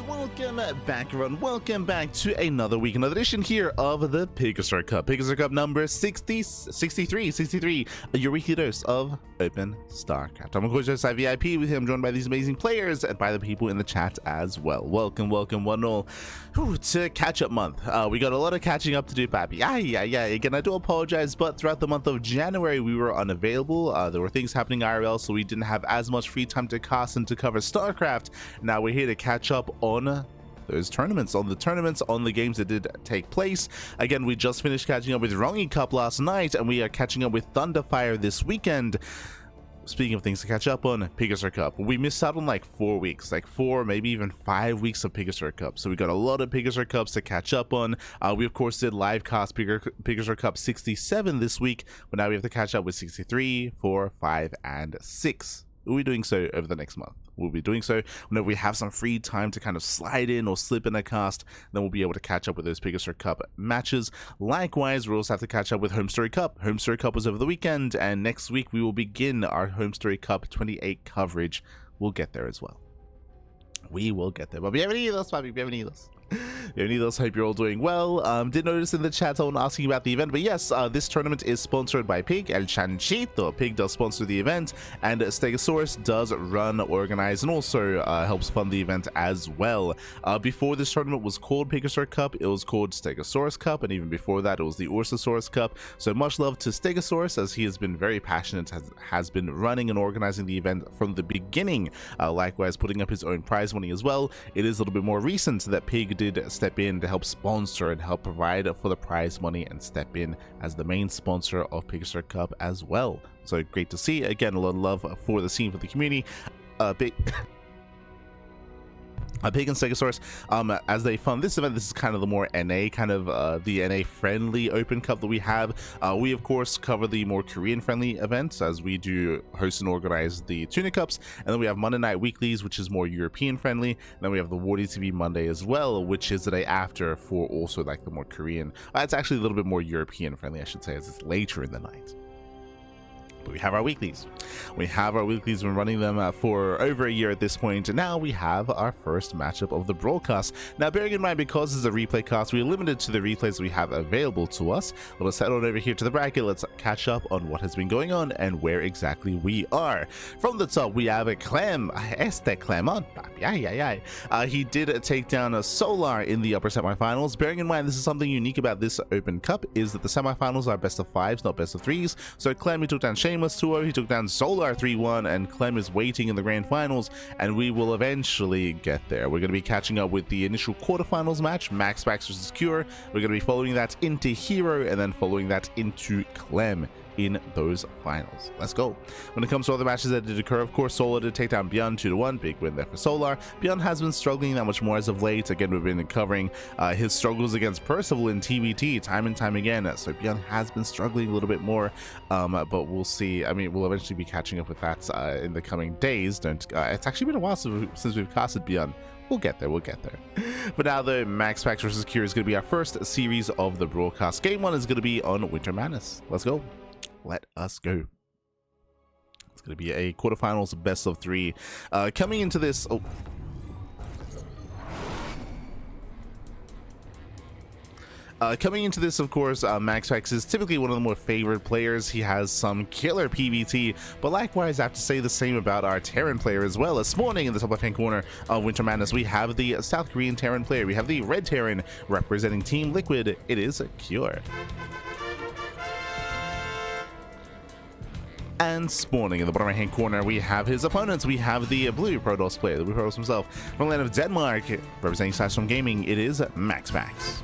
welcome back, everyone. Welcome back to another week, another edition here of the PiGosaur Cup. PiGosaur Cup number 63, your weekly dose of Open StarCraft. I'm of course just VIP with him, joined by these amazing players and by the people in the chat as well. Welcome, one and all to catch-up month. We got a lot of catching up to do, Pappy. Again, I do apologize, but throughout the month of January, we were unavailable. There were things happening IRL, so we didn't have as much free time to cast and to cover StarCraft. Now we're here to catch up on those tournaments, on the games that did take place. Again, we just finished catching up with Cranky Cup last night, and we are catching up with Thunderfire this weekend. Speaking of things to catch up on, PiGosaur Cup. We missed out on like 4 weeks, like 4, maybe even 5 weeks of PiGosaur Cup. So we got a lot of PiGosaur Cups to catch up on. We of course did live cast PiGosaur Cup 67 this week, but now we have to catch up with 63, 4, 5, and 6. We'll be doing so over the next month. We'll be doing so whenever we have some free time to kind of slide in or slip in a cast. Then we'll be able to catch up with those PiGosaur Cup matches. Likewise, we'll also have to catch up with Home Story Cup. Home Story Cup was over the weekend, and next week we will begin our Home Story Cup 28 coverage. We'll get there as well. We will get there. But bienvenidos, papi, bienvenidos. Bienvenidos, hope you're all doing well. Did notice in the chat someone asking about the event, but yes, this tournament is sponsored by Pig, El Chanchito. Pig does sponsor the event, and Stegosaurus does run, organize, and also helps fund the event as well. Before this tournament was called PiGosaur Cup, it was called Stegosaurus Cup, and even before that, it was the Ursasaurus Cup. So much love to Stegosaurus, as he has been very passionate, has been running and organizing the event from the beginning. Likewise, putting up his own prize money as well. It is a little bit more recent that Pig did step in to help sponsor and help provide for the prize money and step in as the main sponsor of PiGosaur Cup as well. So great to see. Again, a lot of love for the scene, for the community. Pig and Stegosaurus, as they fund this event, this is kind of the more NA, kind of the NA friendly Open Cup that we have. We of course cover the more Korean friendly events, as we do host and organize the Tuna Cups, and then we have Monday Night Weeklies, which is more European friendly, and then we have the Wardy TV Monday as well, which is the day after for also like the more Korean. It's actually a little bit more European friendly, I should say, as it's later in the night. But we have our weeklies. We've been running them for over a year at this point, and now we have our first matchup of the broadcast. Now, bearing in mind, because this is a replay cast, we are limited to the replays we have available to us. But let's head on over here to the bracket. Let's catch up on what has been going on and where exactly we are. From the top, we have a Clem. Clemon. He did take down a Solar in the upper semifinals. Bearing in mind, this is something unique about this Open Cup, is that the semifinals are best of 5s, not best of 3s. So Clem, he took down Shameless 2-0, he took down Solar 3-1, and Clem is waiting in the grand finals, and we will eventually get there. We're going to be catching up with the initial quarterfinals match, MaxPax versus Cure. We're going to be following that into Hero, and then following that into Clem in those finals. Let's go. When it comes to other matches that did occur, of course, Solar did take down Beyond 2-1. Big win there for Solar. Beyond has been struggling that much more as of late. Again, we've been covering his struggles against Percival in TvP time and time again. So Beyond has been struggling a little bit more, but we'll see. I mean, we'll eventually be catching up with that in the coming days. It's actually been a while since we've casted Beyond. We'll get there. But now the MaxPax versus Cure is going to be our first series of the broadcast. Game 1 is going to be on Winter Madness. Let's go. Let us go. It's going to be a quarterfinals best of 3. Coming into this... Coming into this, of course, MaxPax is typically one of the more favored players. He has some killer PvT, but likewise, I have to say the same about our Terran player as well. This morning, in the top left-hand corner of Winter Madness, we have the South Korean Terran player. We have the Red Terran representing Team Liquid. It is Cure. And spawning in the bottom right hand corner, we have his opponents. We have the blue Protoss player, the blue Protoss himself, from the land of Denmark, representing Slashdom Gaming. It is MaxPax.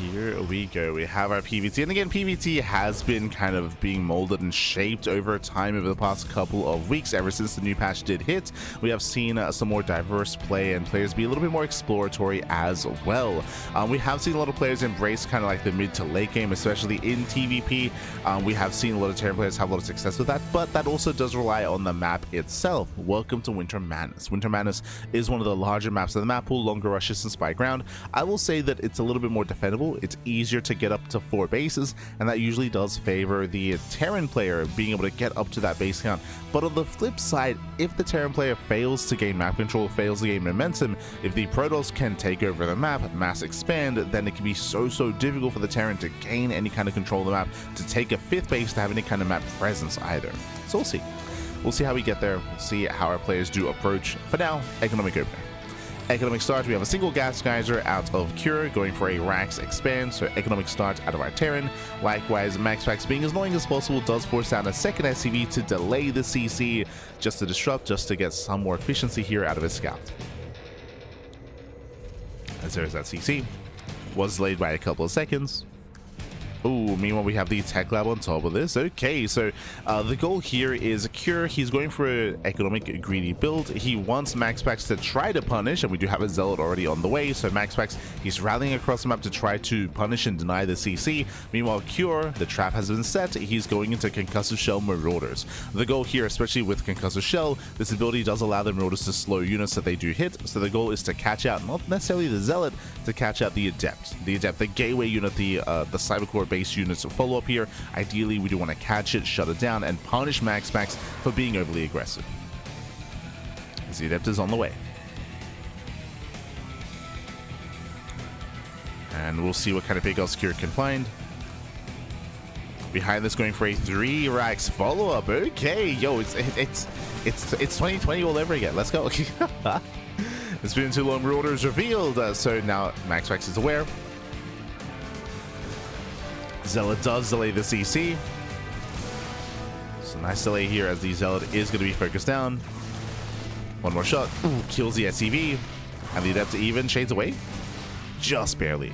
Here we go. We have our PvT, and again, PvT has been kind of being molded and shaped over time over the past couple of weeks. Ever since the new patch did hit, we have seen some more diverse play and players be a little bit more exploratory as well. We have seen a lot of players embrace kind of like the mid to late game, especially in TvP. We have seen a lot of Terran players have a lot of success with that, but that also does rely on the map itself. Welcome to Winter Madness. Winter Madness is one of the larger maps of the map pool, longer rushes and spy ground. I will say that it's a little bit more defendable control, it's easier to get up to 4 bases, and that usually does favor the Terran player being able to get up to that base count. But on the flip side, if the Terran player fails to gain map control, fails to gain momentum, if the Protoss can take over the map, mass expand, then it can be so difficult for the Terran to gain any kind of control of the map, to take a 5th base, to have any kind of map presence either. So we'll see. We'll see how we get there. We'll see how our players do approach. For now, economic opener. Economic start, we have a single gas geyser out of Cure, going for a Rax expand, so economic start out of our Terran. Likewise, MaxPax, being as annoying as possible, does force down a second SCV to delay the CC, just to disrupt, just to get some more efficiency here out of his scout. As there's that CC. Was delayed by a couple of seconds. Ooh, meanwhile, we have the tech lab on top of this. Okay, so the goal here is Cure. He's going for an economic greedy build. He wants MaxPax to try to punish, and we do have a Zealot already on the way. So MaxPax, he's rallying across the map to try to punish and deny the CC. Meanwhile, Cure, the trap has been set. He's going into Concussive Shell Marauders. The goal here, especially with Concussive Shell, this ability does allow the Marauders to slow units that they do hit. So the goal is to catch out, not necessarily the Zealot, to catch out the Adept. The Adept, the gateway unit, the Cybercore base units to follow up here. Ideally, we do want to catch it, shut it down, and punish MaxPax for being overly aggressive. As the Adept is on the way. And we'll see what kind of pickups Cure can find. Behind this, going for a 3 Rax follow-up. Okay, yo, it's 2020 all over again. Let's go. It's been too long. Marauders revealed. So now MaxPax is aware. Zealot does delay the CC. So nice delay here as the Zealot is going to be focused down. One more shot. Ooh, kills the SCV. And the Adept even shades away. Just barely.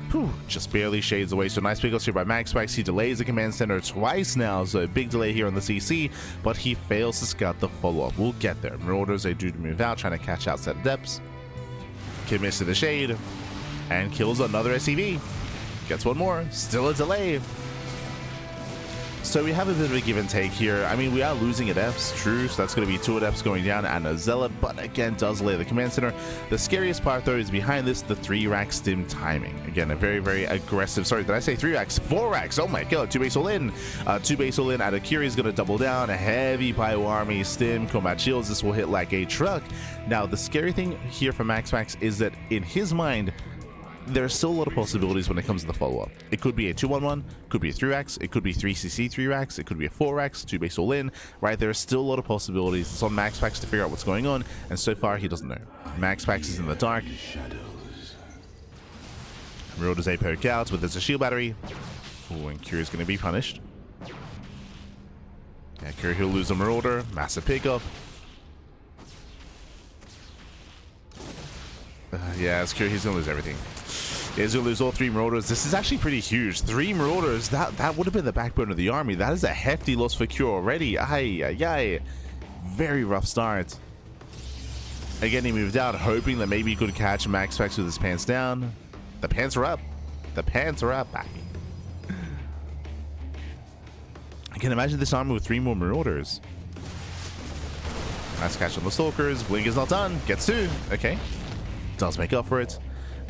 Whew, just barely shades away. So nice pickups here by MaxPax. He delays the command center twice now. So a big delay here on the CC. But he fails to scout the follow-up. We'll get there. Marauders, they do move out, trying to catch out set Adepts. Commits to the shade. And kills another SCV. Gets one more. Still a delay. So we have a bit of a give and take here. I mean, we are losing Adepts, true. So that's going to be 2 Adepts going down and a Zealot. But again, does delay the command center. The scariest part, though, is behind this, the 3 Rax stim timing. Again, a very aggressive. Sorry, did I say 3 Rax? 4 Rax. Oh my god. 2 base all in. 2 base all in. Out of Curie is going to double down. A heavy Pyro Army stim. Combat shields. This will hit like a truck. Now, the scary thing here for MaxPax is that in his mind, there's still a lot of possibilities when it comes to the follow-up. It could be a 2-1-1, could be a 3-Rax, it could be 3CC 3-Rax, it could be a 4-Rax, 2 base all in, right? There are still a lot of possibilities. It's on MaxPax to figure out what's going on, and so far he doesn't know. MaxPax is in the dark. Marauders a poke out with his shield battery. Ooh, and Curie's going to be punished. Yeah, Curie, he'll lose a Marauder. Massive pickup. Yeah, it's Curie, he's going to lose everything. He's going to lose all 3 Marauders. This is actually pretty huge. 3 Marauders, that would have been the backbone of the army. That is a hefty loss for Cure already. Ay. Very rough start. Again, he moved out, hoping that maybe he could catch MaxPax with his pants down. The pants are up. The pants are up, baby. I can imagine this army with 3 more Marauders. Nice catch on the Stalkers. Blink is not done. Gets 2. Okay. Does make up for it.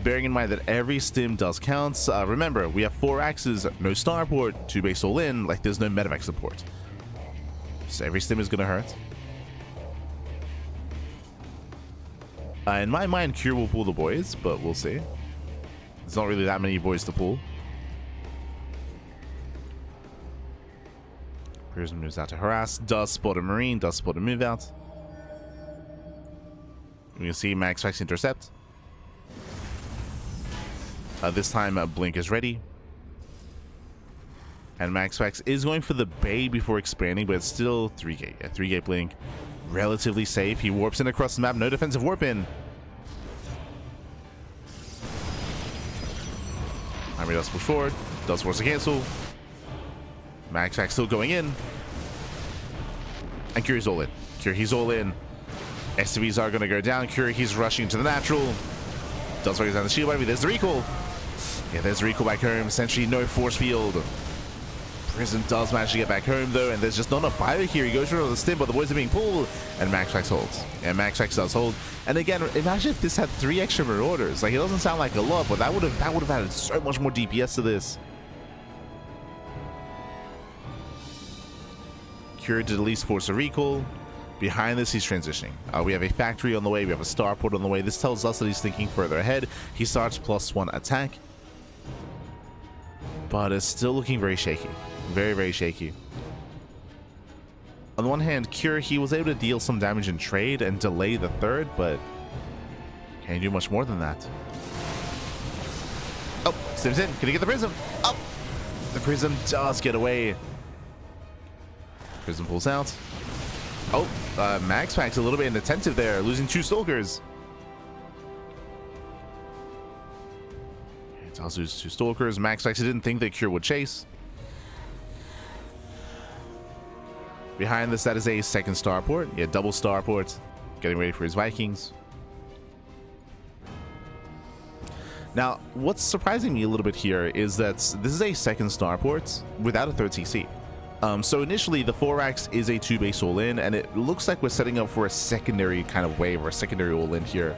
Bearing in mind that every stim does count. Remember, we have 4 axes, no starport, 2 base all in, like there's no medevac support. So every stim is going to hurt. In my mind, Cure will pull the boys, but we'll see. There's not really that many boys to pull. Prison moves out to harass, does spot a Marine, does spot a move out. We can see MaxPax intercept. This time, Blink is ready. And MaxPax is going for the Bay before expanding, but it's still 3-gate. Yeah, 3-gate Blink. Relatively safe. He warps in across the map. No defensive warp in. Army does push forward. Does force a cancel. MaxPax still going in. And Curie's all in. Curie, he's all in. SCVs are going to go down. Curie, he's rushing to the natural. Does focus down the shield battery. There's the recall. Yeah, there's the recall back home. Essentially, no force field. Prism does manage to get back home though, and there's just not enough bio here. He goes for the stim, but the boys are being pulled, and MaxPax holds. And MaxPax does hold. And again, imagine if this had 3 extra Marauders. Like, it doesn't sound like a lot, but that would have added so much more DPS to this. Cure did at least force a recall. Behind this, he's transitioning. We have a factory on the way. We have a starport on the way. This tells us that he's thinking further ahead. He starts +1 attack, but it's still looking very shaky. Very, very shaky. On the one hand, Cure, he was able to deal some damage in trade and delay the third, but can't do much more than that. Oh, Sims in. Can he get the Prism? Oh, the Prism does get away. Prism pulls out. Oh, MaxPax a little bit inattentive there, losing 2 Stalkers. It does lose 2 Stalkers. MaxPax didn't think that Cure would chase. Behind this, that is a second starport. Yeah, double starport. Getting ready for his Vikings. Now, what's surprising me a little bit here is that this is a second starport without a third CC. So initially, the 4X is a 2-base all-in, and it looks like we're setting up for a secondary kind of wave or a secondary all-in here.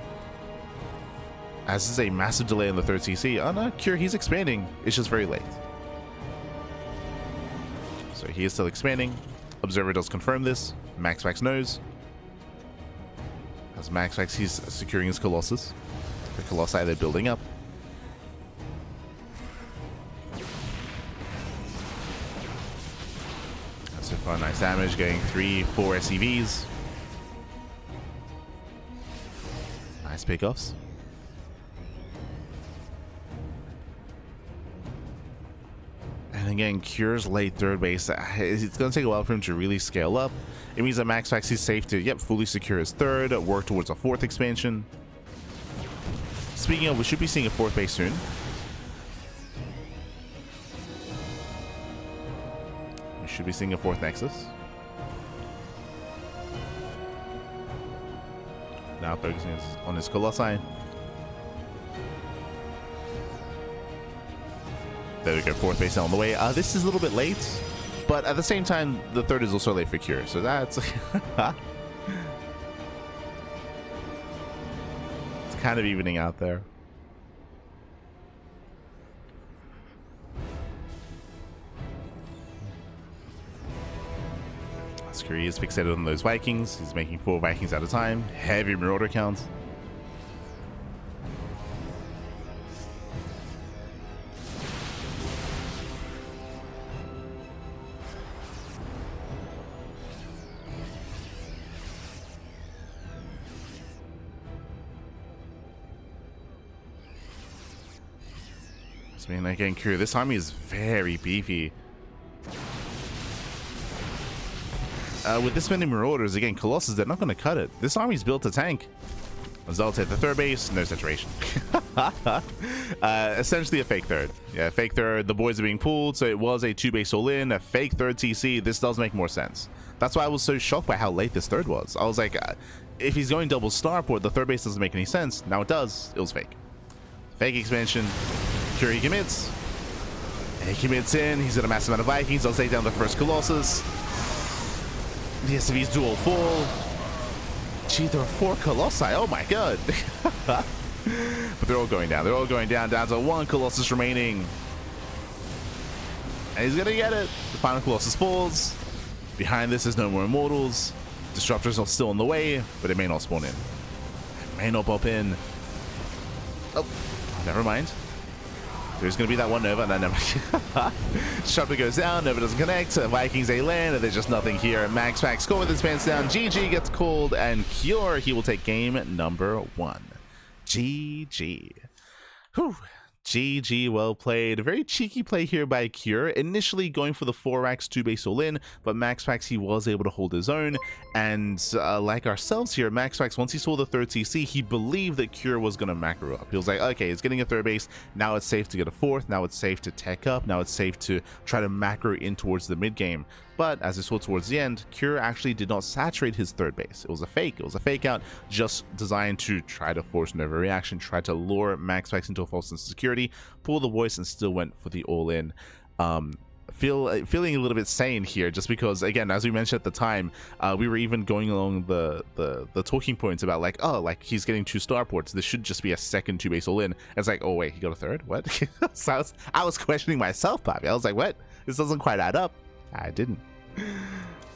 As this is a massive delay on the third CC. Oh no, Cure, he's expanding. It's just very late. So he is still expanding. Observer does confirm this. MaxPax knows. As MaxPax, he's securing his Colossus. The Colossi, they're building up. So far, nice damage, getting 3, 4 SCVs. Nice pickoffs. And again, Cure's late third base. It's going to take a while for him to really scale up. It means that MaxPax is safe to, fully secure his third, work towards a 4th expansion. Speaking of, we should be seeing a 4th base soon. Should be seeing a 4th Nexus. Now focusing on his Colossi. There we go, 4th base on the way. This is a little bit late, but at the same time, the 3rd is also late for Cure, so that's... it's kind of evening out there. He is fixated on those Vikings. He's making 4 Vikings at a time. Heavy Marauder count. I mean, again, Cure, this army is very beefy. With this many Marauders, again, Colossus, they're not going to cut it. This army's built to tank. Azal take the third base, no saturation. Essentially a fake third. Yeah, fake third. The boys are being pulled, so it was a 2-base all-in, a fake third TC. This does make more sense. That's why I was so shocked by how late this third was. I was like, if he's going double starport, the third base doesn't make any sense. Now it does. It was fake. Fake expansion. Cure, he commits. He commits in. He's got a massive amount of Vikings. I'll take down the first Colossus. The SCVs dual fall. Gee, there are 4 Colossi. Oh my god. But they're all going down. They're all going down to 1 Colossus remaining. And he's gonna get it. The final Colossus falls. Behind this, there's no more Immortals. Disruptors are still on the way, but it may not spawn in. It may not pop in. Oh, never mind. There's going to be that one Nova, and then Disruptor goes down, Nova doesn't connect, Vikings A land, and there's just nothing here. MaxPax score with his pants down, GG gets called, and Cure, he will take game number 1. GG. Whew. GG, well played. Very cheeky play here by Cure. Initially going for the 4X 2-base all-in, but MaxPax, he was able to hold his own. And like ourselves here, MaxPax, once he saw the third CC, he believed that Cure was going to macro up. He was like, okay, it's getting a third base. Now it's safe to get a 4th. Now it's safe to tech up. Now it's safe to try to macro in towards the mid game. But as we saw towards the end, Cure actually did not saturate his third base. It was a fake. It was a fake out just designed to try to force an overreaction, try to lure MaxPax into a false sense of security, pull the voice, and still went for the all-in. feeling a little bit sane here, just because, again, as we mentioned at the time, we were even going along the talking points about like, oh, like he's getting 2 starports, this should just be a second 2 base all in. It's like, oh wait, he got a 3rd? What? So I was questioning myself, Bobby. I was like, what? This doesn't quite add up. I didn't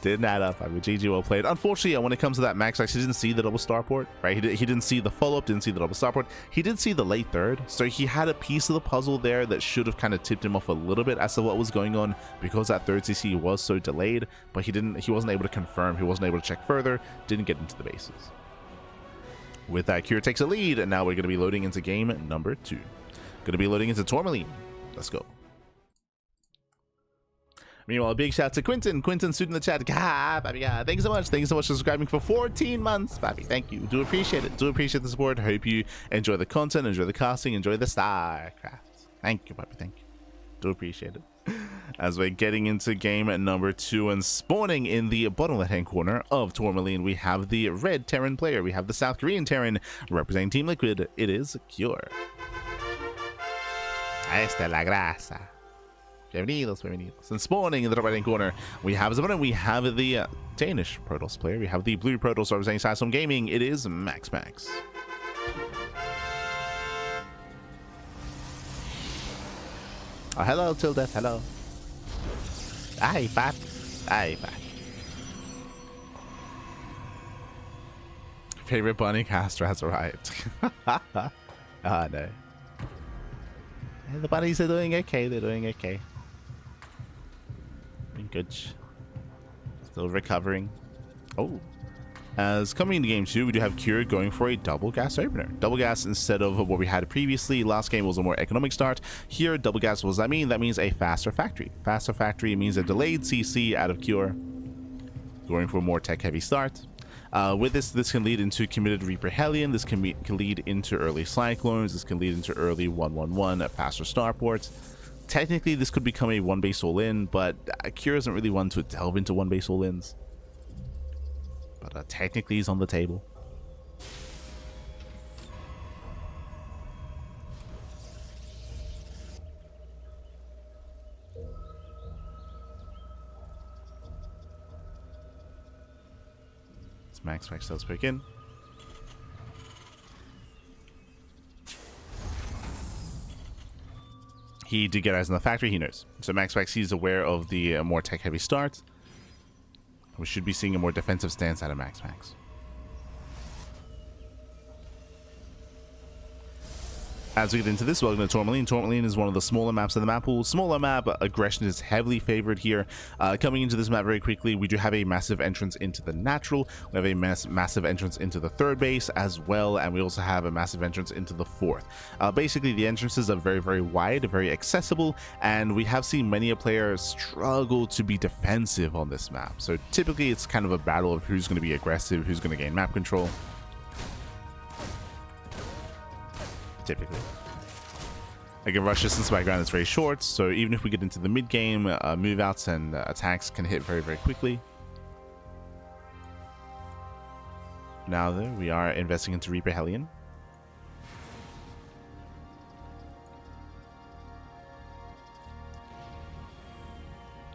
add up. I mean, GG, well played. Unfortunately, when it comes to that MaxPax, he didn't see the double starport, right? He didn't see the follow-up, didn't see the double starport. He did see the late 3rd, so he had a piece of the puzzle there that should have kind of tipped him off a little bit as to what was going on, because that 3rd CC was so delayed. But he wasn't able to confirm, he wasn't able to check further, didn't get into the bases. With that, Cure takes a lead, and now we're going to be loading into game number 2. Going to be loading into Tourmaline. Let's go. Meanwhile, a big shout out to Quinton. Quinton, student in the chat. Thank you so much. Thank you so much for subscribing for 14 months, Bobby. Thank you. Do appreciate it. Do appreciate the support. Hope you enjoy the content, enjoy the casting, enjoy the StarCraft. Thank you, Bobby. Thank you. Do appreciate it. As we're getting into game number 2 and spawning in the bottom left-hand corner of Tourmaline, we have the red Terran player. We have the South Korean Terran representing Team Liquid. It is Cure. Esta es la grasa. Bienvenidos. And spawning in the top right-hand corner, we have the Danish Protoss player. We have the blue Protoss representing Sassom Gaming. It is MaxPax. Oh, hello, Tilda. Hello. Aye, Pat. Favorite bunny caster has arrived. Ah, no. And the bunnies are doing okay. They're doing okay. Doing good. Still recovering. Oh. As coming into game 2, we do have Cure going for a double gas opener. Double gas instead of what we had previously. Last game was a more economic start. Here, double gas, what does that mean? That means a faster factory. Faster factory means a delayed CC out of Cure. Going for a more tech-heavy start. With this can lead into committed Reaper Hellion. This can lead into early Cyclones. This can lead into early 1-1-1 faster starports. Technically, this could become a 1-base all-in, but Cure isn't really one to delve into 1-base all-ins. But technically, he's on the table. MaxPax does pick in. He did get eyes in the factory, he knows. So MaxPax, he's aware of the more tech-heavy start. We should be seeing a more defensive stance out of MaxPax. As we get into this, welcome to Tourmaline. Tourmaline is one of the smaller maps in the map pool. Smaller map, aggression is heavily favored here. Coming into this map very quickly, we do have a massive entrance into the natural. We have a massive entrance into the 3rd base as well, and we also have a massive entrance into the 4th. Basically, the entrances are very, very wide, very accessible, and we have seen many a player struggle to be defensive on this map. So typically, it's kind of a battle of who's going to be aggressive, who's going to gain map control. Typically. Again, rush distance background is very short, so even if we get into the mid game, move outs and attacks can hit very, very quickly. Now, though, we are investing into Reaper Hellion.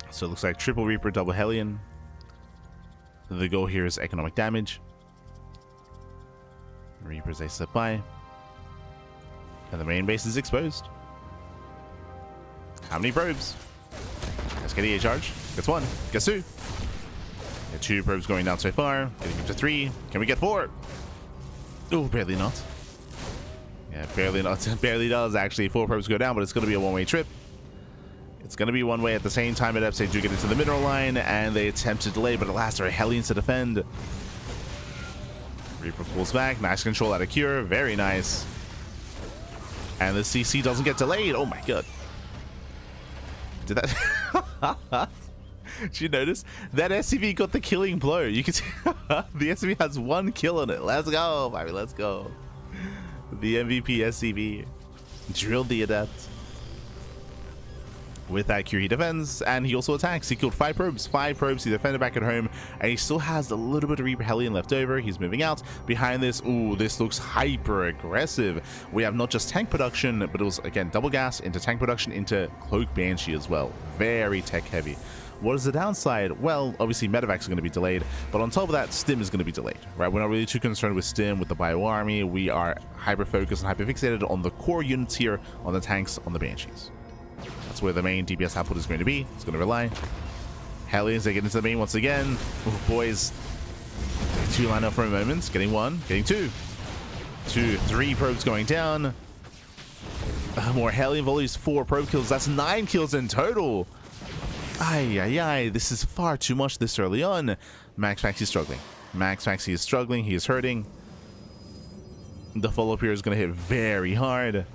So it looks like triple Reaper, double Hellion. The goal here is economic damage. Reapers, they slip by. And the main base is exposed. How many probes? Let's get EA charge. Gets 1. Gets 2. Get 2 probes going down so far. Getting up to 3. Can we get 4? Oh, barely not. Yeah, barely not. Barely does actually. 4 probes go down, but it's going to be a one-way trip. It's going to be one way at the same time. Adepts, they do get into the mineral line, and they attempt to delay, but alas, there are Hellions to defend. Reaper pulls back. Nice control out of Cure. Very nice. And the CC doesn't get delayed. Oh my god. Did that... Did you notice? That SCV got the killing blow. You can see the SCV has 1 kill on it. Let's go, baby. Let's go. The MVP SCV drilled the Adept. With that Q, he defends, and he also attacks. He killed 5 probes. 5 probes. He defended back at home, and he still has a little bit of Reaper Hellion left over. He's moving out. Behind this, ooh, this looks hyper aggressive. We have not just tank production, but it was, again, double gas into tank production into Cloak Banshee as well. Very tech heavy. What is the downside? Well, obviously medevacs are going to be delayed, but on top of that, stim is going to be delayed, right? We're not really too concerned with stim, with the bio army. We are hyper focused and hyper fixated on the core units here, on the tanks, on the Banshees. That's where the main DPS output is going to be. It's going to rely. Hellions, they get into the main once again. Oh, boys. 2 line up for a moment. Getting 1, getting 2. 2, 3 probes going down. More Hellion volleys, 4 probe kills. That's 9 kills in total. Ay, ay, ay. This is far too much this early on. MaxPax is struggling. MaxPax is struggling. He is hurting. The follow-up here is going to hit very hard.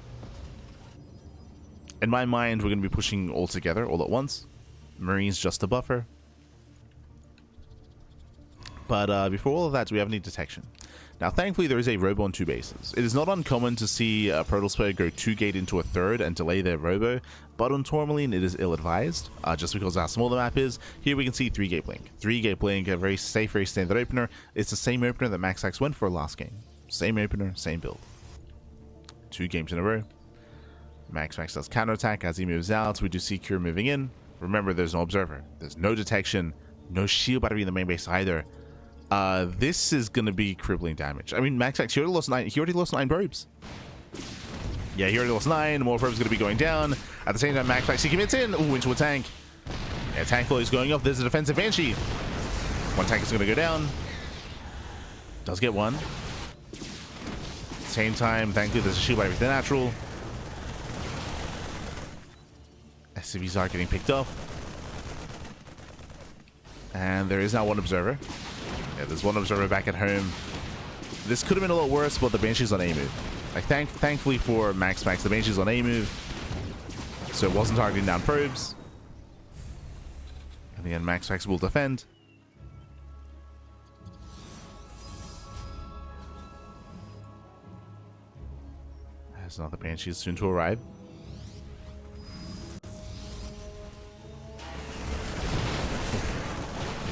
In my mind, we're going to be pushing all together, all at once. Marines just a buffer. But before all of that, we have any detection. Now, thankfully, there is a robo on 2 bases. It is not uncommon to see a Protoss player go 2-gate into a 3rd and delay their robo, but on Tourmaline, it is ill-advised, just because of how small the map is. Here we can see 3-gate blink. 3-gate blink, a very safe, very standard opener. It's the same opener that MaxPax went for last game. Same opener, same build. 2 games in a row. MaxPax does counterattack as he moves out. We do see Cure moving in. Remember, there's no observer. There's no detection. No shield battery in the main base either. This is going to be crippling damage. I mean, MaxPax, he already lost 9 probes. Yeah, he already lost 9. More probes going to be going down. At the same time, MaxPax, he commits in. Ooh, into a tank. Yeah, tank flow is going up. There's a defensive Banshee. 1 tank is going to go down. Does get 1. Same time, thankfully, there's a shield battery with the natural. SCVs are getting picked up. And there is now 1 observer. Yeah, there's 1 observer back at home. This could have been a lot worse, but the Banshee's on A move. Like, thankfully for MaxPax, the Banshee's on A move. So it wasn't targeting down probes. And again, MaxPax will defend. There's another Banshee soon to arrive.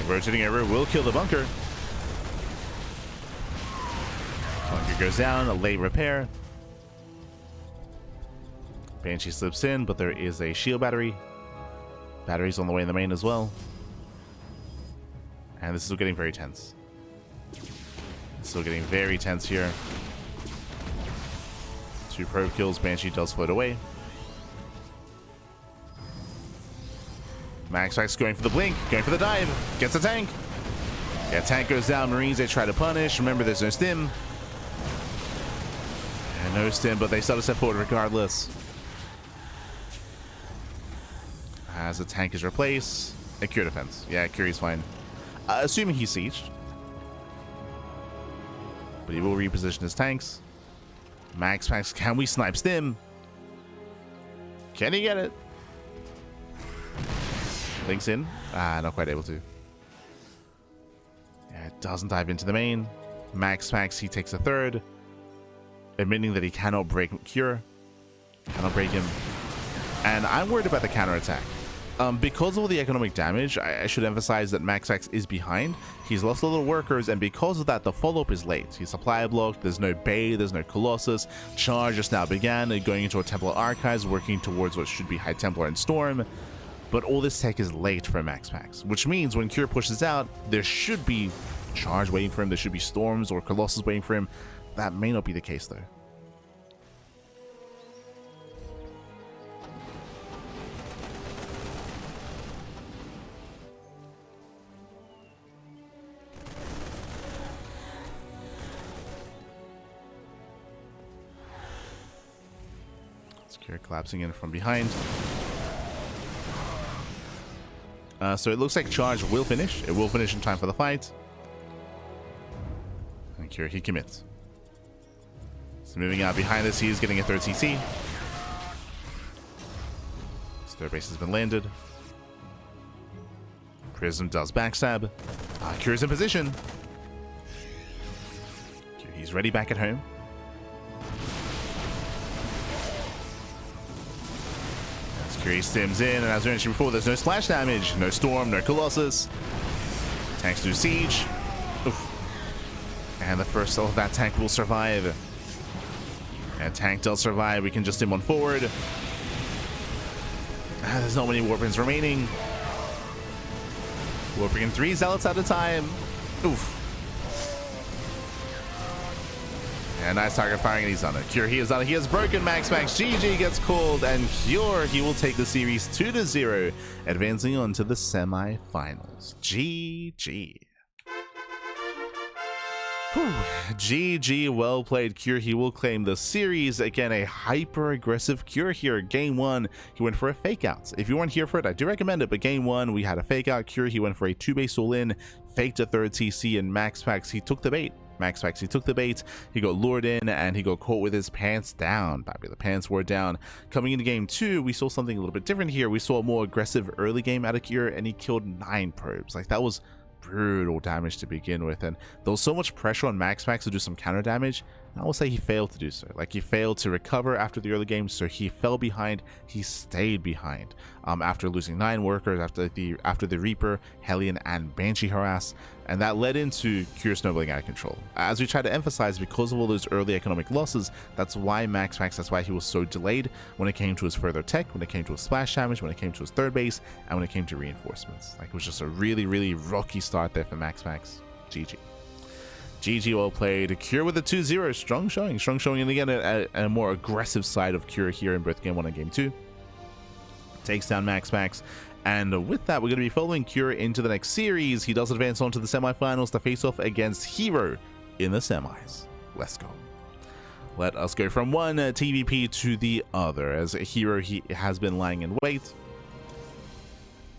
Rotating over will kill the bunker. Bunker goes down, a late repair. Banshee slips in, but there is a shield battery. Batteries on the way in the main as well. And this is still getting very tense. It's still getting very tense here. 2 probe kills, Banshee does float away. MaxPax going for the blink, going for the dive, gets the tank. Yeah, tank goes down, Marines, they try to punish. Remember, there's no stim. And no stim, but they still step forward regardless. As the tank is replaced. A Cure defense. Yeah, Cure's fine. Assuming he's sieged. But he will reposition his tanks. MaxPax, can we snipe stim? Can he get it? Links in. Not quite able to. Yeah, it doesn't dive into the main. MaxPax, he takes a 3rd. Admitting that he cannot break Cure. Cannot break him. And I'm worried about the counterattack. Because of all the economic damage, I should emphasize that MaxPax is behind. He's lost a lot of workers, and because of that, the follow-up is late. He's supply blocked, there's no Bay, there's no Colossus. Charge just now began, going into a Templar Archives, working towards what should be High Templar and Storm. But all this tech is late for MaxPax, which means when Cure pushes out, there should be Charge waiting for him, there should be Storms or Colossus waiting for him. That may not be the case, though. Cure collapsing in from behind. So it looks like Charge will finish. It will finish in time for the fight. And Cure, he commits. So moving out behind this, he is getting a 3rd CC. His 3rd base has been landed. Prism does backstab. Cure's in position. Cure, he's ready back at home. Cure stims in, and as we mentioned before, there's no splash damage, no Storm, no Colossus. Tanks do siege. Oof. And the first of that tank will survive. And tank does survive. We can just stim on forward. There's not many Warpins remaining. Warping in 3 Zealots at a time. Oof. And nice target firing, and he's on it. Cure, he is on it. He has broken MaxPax. GG gets called, and Cure, he will take the series 2-0, advancing on to the semi-finals. GG. Whew. GG, well played, Cure. He will claim the series. Again, a hyper-aggressive Cure here. Game 1, he went for a fake-out. If you weren't here for it, I do recommend it, but game 1, we had a fake-out. Cure, he went for a 2-base all-in, faked a 3rd TC, and MaxPax, he took the bait. MaxPax, he took the bait, he got lured in, and he got caught with his pants down. Baby, the pants were down. Coming into game 2, we saw something a little bit different here. We saw a more aggressive early game out of Cure, and he killed 9 probes. Like, that was brutal damage to begin with, and there was so much pressure on MaxPax to do some counter damage. I will say he failed to do so. Like, he failed to recover after the early game, so he fell behind. He stayed behind after losing 9 workers, after the Reaper, Hellion, and Banshee harass, and that led into Cure snowballing out of control. As we try to emphasize, because of all those early economic losses, that's why MaxPax, that's why he was so delayed when it came to his further tech, when it came to his splash damage, when it came to his 3rd base, and when it came to reinforcements. Like, it was just a really, really rocky start there for MaxPax. GG. GG, well played. Cure with a 2-0. Strong showing, and again, a more aggressive side of Cure here in both game 1 and game 2. Takes down MaxPax. And with that, we're going to be following Cure into the next series. He does advance on to the semifinals to face off against Hero in the semis. Let's go. Let us go from one TvP to the other, as Hero, he has been lying in wait.